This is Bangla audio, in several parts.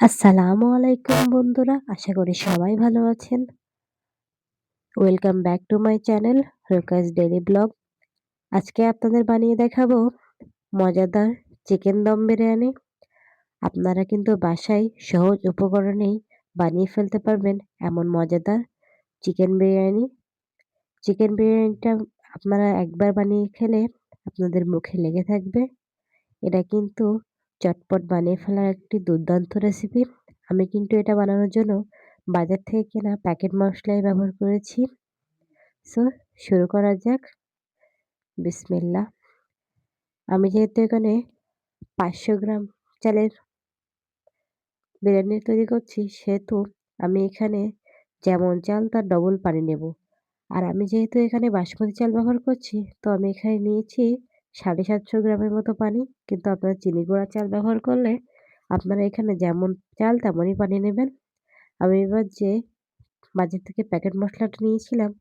আসসালামু আলাইকুম বন্ধুরা। আশা করি সবাই ভালো আছেন। Welcome back to my channel Rukas daily blog. আজকে আপনাদের বানিয়ে দেখাবো মজাদার চিকেন দম বিরিয়ানি। আপনারা কিন্তু বাসায় সহজ উপকরণেই বানিয়ে ফেলতে পারবেন এমন মজাদার চিকেন বিরিয়ানি। চিকেন বিরিয়ানিটা আপনারা একবার বানিয়ে খেলে আপনাদের মুখে লেগে থাকবে। এটা কিন্তু চটপট বানিয়ে ফেলার একটি দুর্দান্ত রেসিপি। আমি কিন্তু এটা বানানোর জন্য বাজার থেকে কেনা প্যাকেট মশলাই ব্যবহার করেছি। সো শুরু করা যাক। বিসমিল্লাহ। আমি যেহেতু এখানে ৫০০ গ্রাম চালের বিরিয়ানি তৈরি করছি, সেহেতু আমি এখানে যেমন চাল তার ডবল পানি নেব। আর আমি যেহেতু এখানে বাসমতি চাল ব্যবহার করছি, তো আমি এখানে নিয়েছি ৭৫০ গ্রামের মতো পানি। কিন্তু আপনারা চিনি গুঁড়া চাল ব্যবহার করলে আপনারা এখানে যেমন চাল তেমনই পানি নেবেন। আমি এবার যে বাজার থেকে প্যাকেট মসলাটা নিয়েছিলাম,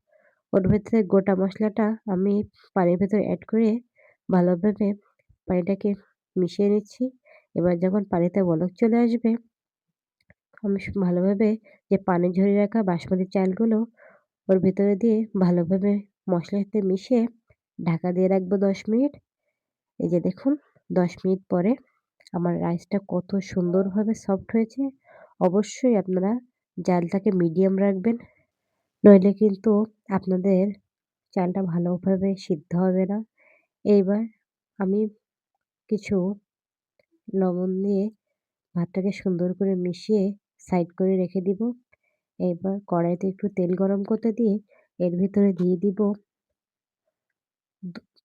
ওর ভেতরে গোটা মসলাটা আমি পানির ভেতরে এড করে ভালোভাবে পানিটাকে মিশিয়ে নিচ্ছি। এবার যখন পানিতে বলক চলে আসবে, আমি ভালোভাবে যে পানি ঝরিয়ে রাখা বাসমতি চালগুলো ওর ভেতরে দিয়ে ভালোভাবে মশলার সাথে মিশিয়ে ঢাকা দিয়ে রাখবো ১০ মিনিট। এই যে দেখুন, ১০ মিনিট পরে আমার রাইসটা কত সুন্দরভাবে সফট হয়েছে। অবশ্যই আপনারা জালটাকে মিডিয়াম রাখবেন, নইলে কিন্তু আপনাদের চালটা ভালোভাবে সিদ্ধ হবে না। এইবার আমি কিছু লবণ দিয়ে ভাতটাকে সুন্দর করে মিশিয়ে সাইড করে রেখে দিব। এবার কড়াইতে একটু তেল গরম করতে দিয়ে এর ভিতরে দিয়ে দিব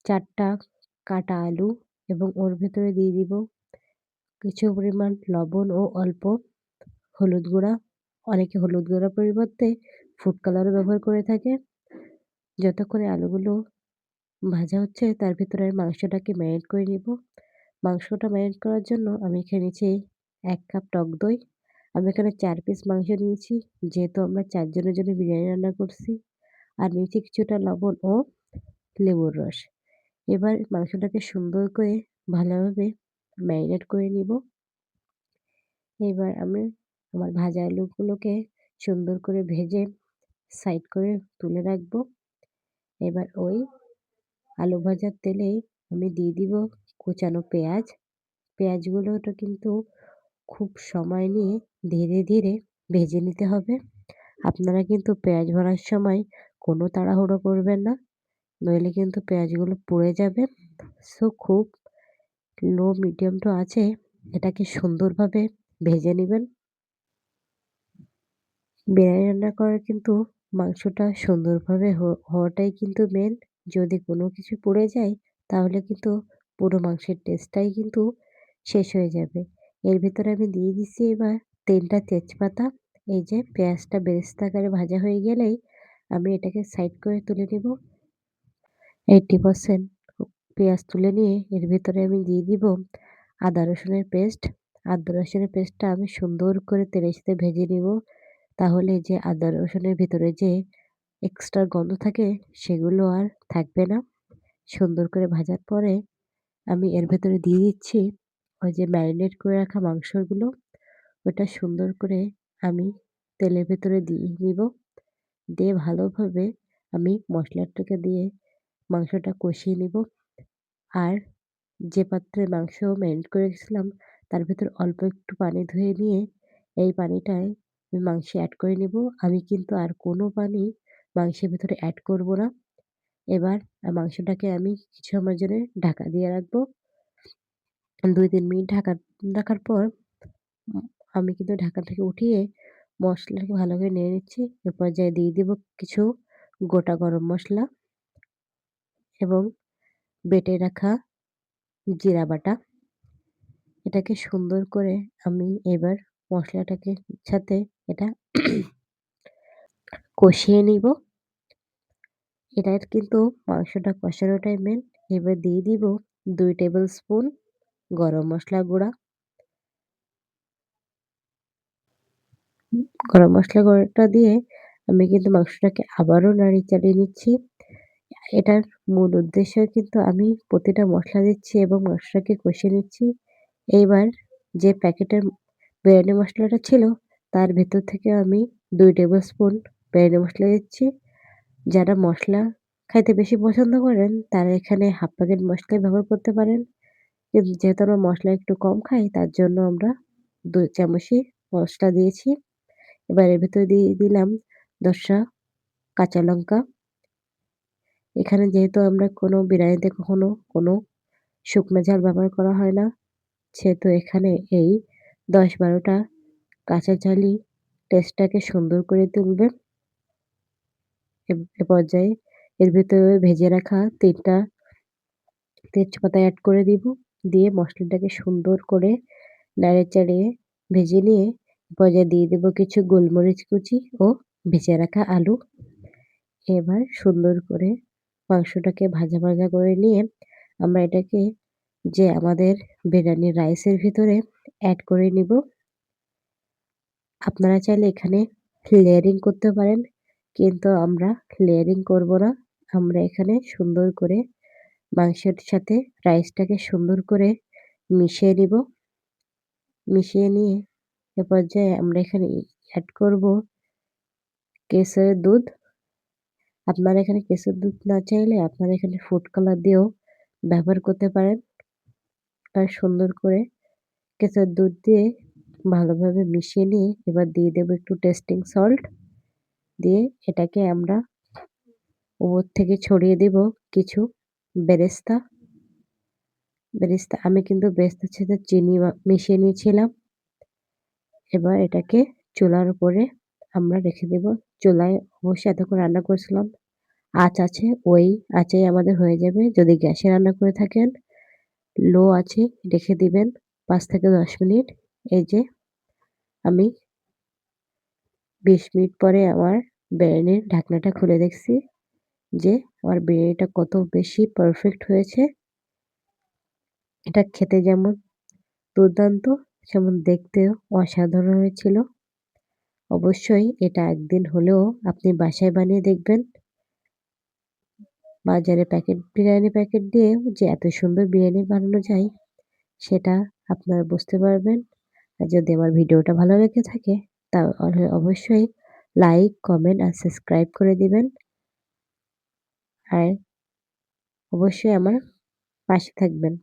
৪ টা কাটা আলু এবং ওর ভেতরে দিয়ে দিব কিছু পরিমাণ লবণ ও অল্প হলুদ গুঁড়া। অনেকে হলুদ গুঁড়ার পরিবর্তে ফুড কালারও ব্যবহার করে থাকে। যতক্ষণে আলুগুলো ভাজা হচ্ছে তার ভেতরে আমি মাংসটাকে ম্যারিনেট করে নিব। মাংসটা ম্যারিনেট করার জন্য আমি এখানে নিয়েছি ১ কাপ টক দই। আমি এখানে ৪ পিস মাংস নিয়েছি। যেহেতু আমরা ৪ জনের জন্য বিরিয়ানি রান্না করছি। আর নিয়েছি কিছুটা লবণ ও লেবুর রস। এবার মাংসটাকে সুন্দর করে ভালোভাবে ম্যারিনেট করে নিব। এবার আমি আমার ভাজা আলুগুলোকে সুন্দর করে ভেজে সাইড করে তুলে রাখবো। এবার ওই আলু ভাজার তেলেই আমি দিয়ে দিব কুচানো পেঁয়াজ। পেঁয়াজগুলোটা কিন্তু খুব সময় নিয়ে ধীরে ধীরে ভেজে নিতে হবে। আপনারা কিন্তু পেঁয়াজ ভাজার সময় কোনো তাড়াহুড়ো করবেন না, নইলে কিন্তু পেঁয়াজগুলো পুড়ে যাবে। সো খুব লো মিডিয়াম টু আঁচে এটাকে সুন্দরভাবে ভেজে নিবেন। বিরিয়ানি রান্না করার কিন্তু মাংসটা সুন্দরভাবে হওয়াটাই কিন্তু মেন। যদি কোনো কিছু পুড়ে যায় তাহলে কিন্তু পুরো মাংসের টেস্টটাই কিন্তু শেষ হয়ে যাবে। এর ভিতরে আমি দিয়ে দিচ্ছি এবার ৩ টা তেজপাতা। এই যে পেঁয়াজটা বেরেস্তা আকারে ভাজা হয়ে গেলেই আমি এটাকে সাইড করে তুলে নেব। 80% পেঁয়াজ তুলে নিয়ে এর ভিতরে আমি দিয়ে দিব আদা রসুনের পেস্ট। আদা রসুনের পেস্টটা আমি সুন্দর করে তেলের সাথে ভেজে নিব। তাহলে যে আদা রসুনের ভিতরে যে এক্সট্রা গন্ধ থাকে সেগুলো আর থাকবে না। সুন্দর করে ভাজার পরে আমি এর ভেতরে দিয়ে দিচ্ছি ওই যে ম্যারিনেট করে রাখা মাংসগুলো। ওটা সুন্দর করে আমি তেলের ভেতরে দিয়ে নিব। দিয়ে ভালোভাবে আমি মশলাটাকে দিয়ে মাংসটা কষিয়ে নিব। আর যে পাত্রে মাংস ম্যারিনেট করে রেখেছিলাম তার ভেতর অল্প একটু পানি ধুয়ে নিয়ে এই পানিটায় আমি মাংসে এড করে নিব। আমি কিন্তু আর কোনো পানি মাংসের ভেতরে এড করব না। এবার মাংসটাকে আমি কিছু সময়ের জন্য ঢাকা দিয়ে রাখবো। ২-৩ মিনিট ঢাকা রাখার পর উম আমি কিন্তু ঢাকা থেকে উঠিয়ে মসলাটাকে ভালো করে নেড়ে নিচ্ছি। এ পর্যায়ে দিয়ে দিব কিছু গোটা গরম মসলা এবং বেটে রাখা জিরা বাটা। এটাকে সুন্দর করে আমি এবার মসলাটাকে সাথে এটা কষিয়ে নিব। এটার কিন্তু মাংসটা কষানোটাই মেন। এবার দিয়ে দিব ২ টেবিল স্পুন গরম মসলা গুঁড়া। গরম মসলা গুঁড়োটা দিয়ে আমি কিন্তু মাংসটাকে আবারও নাড়িয়ে চাড়িয়ে নিচ্ছি। এটার মূল উদ্দেশ্য কিন্তু আমি প্রতিটা মসলা দিচ্ছি এবং মসলাকে কষিয়ে নিচ্ছি। এইবার যে প্যাকেটের বিরিয়ানি মসলাটা ছিল, তার ভেতর থেকে আমি ২ টেবিল স্পুন বিরিয়ানি মসলা দিচ্ছি। যারা মসলা খাইতে বেশি পছন্দ করেন, তারা এখানে হাফ প্যাকেট মসলাই ব্যবহার করতে পারেন। কিন্তু যেহেতু আমরা মসলা একটু কম খাই, তার জন্য আমরা ২ চামচই মসলা দিয়েছি। এবার এর ভেতরে দিয়ে দিলাম ১০ টা কাঁচা লঙ্কা। এখানে যেহেতু আমরা কোনো বিরিয়ানিতে কখনো কোনো শুকনো ঝাল ব্যবহার করা হয় না, সেহেতু এখানে এই ১০-১২ টা কাঁচা ঝালই টেস্টটাকে সুন্দর করে তুলবে। এ পর্যায়ে এর ভেতরে ভেজে রাখা ৩ টা তেজপাতা এড করে দিব। দিয়ে মসলাটাকে সুন্দর করে নেড়ে-চেড়ে ভেজে নিয়ে এ পর্যায়ে দিয়ে দেব কিছু গোলমরিচ কুচি ও ভেজে রাখা আলু। এবার সুন্দর করে মাংসটাকে ভাজা, ভাজা করে নিয়ে আমরা এটাকে যে আমাদের বিরিয়ানির রাইসের ভিতরে এড করে নিব। আপনারা চাইলে এখানে লেয়ারিং করতে পারেন। কিন্তু আমরা লেয়ারিং করব না। আমরা এখানে সুন্দর করে মাংসের সাথে রাইসটাকে সুন্দর করে মিশিয়ে নিব। মিশিয়ে নিয়ে এ পর্যায়ে আমরা এখানে এড করব কেশরের দুধ। আপনারা এখানে কেশর দুধ না চাইলে আপনারা এখানে ফুড কালার দিয়েও ব্যবহার করতে পারেন। আর সুন্দর করে কেশর দুধ দিয়ে ভালোভাবে মিশিয়ে নিয়ে এবার দিয়ে দেব একটু টেস্টিং সল্ট। দিয়ে এটাকে আমরা উপর থেকে ছড়িয়ে দেব কিছু বেরেস্তা। আমি কিন্তু বেরেস্তার সাথে চিনি মিশিয়ে নিয়েছিলাম। এবার এটাকে চুলার উপরে আমরা রেখে দেব। চুলায় অবশ্যই এতক্ষণ রান্না করেছিলাম। আঁচ আছে, ওই আঁচেই আমাদের হয়ে যাবে। যদি গ্যাসে রান্না করে থাকেন, লো আঁচে রেখে দিবেন ৫ থেকে ১০ মিনিট। এই যে আমি ২০ মিনিট পরে আমার বিরিয়ানির ঢাকনাটা খুলে দেখছি যে আমার বিরিয়ানিটা কত বেশি পারফেক্ট হয়েছে। এটা খেতে যেমন দুর্দান্ত, সেমন দেখতেও অসাধারণ হয়েছিল। অবশ্যই এটা একদিন হলেও আপনি বাসায় বানিয়ে দেখবেন। বাজারে বিরিয়ানি প্যাকেট দিয়েও যে এত সুন্দর বিরিয়ানি বানানো যায়, সেটা আপনারা বুঝতে পারবেন। আর যদি আমার ভিডিওটা ভালো লেগে থাকে, তাহলে অবশ্যই লাইক, কমেন্ট আর সাবস্ক্রাইব করে দিবেন। আর অবশ্যই আমার পাশে থাকবেন।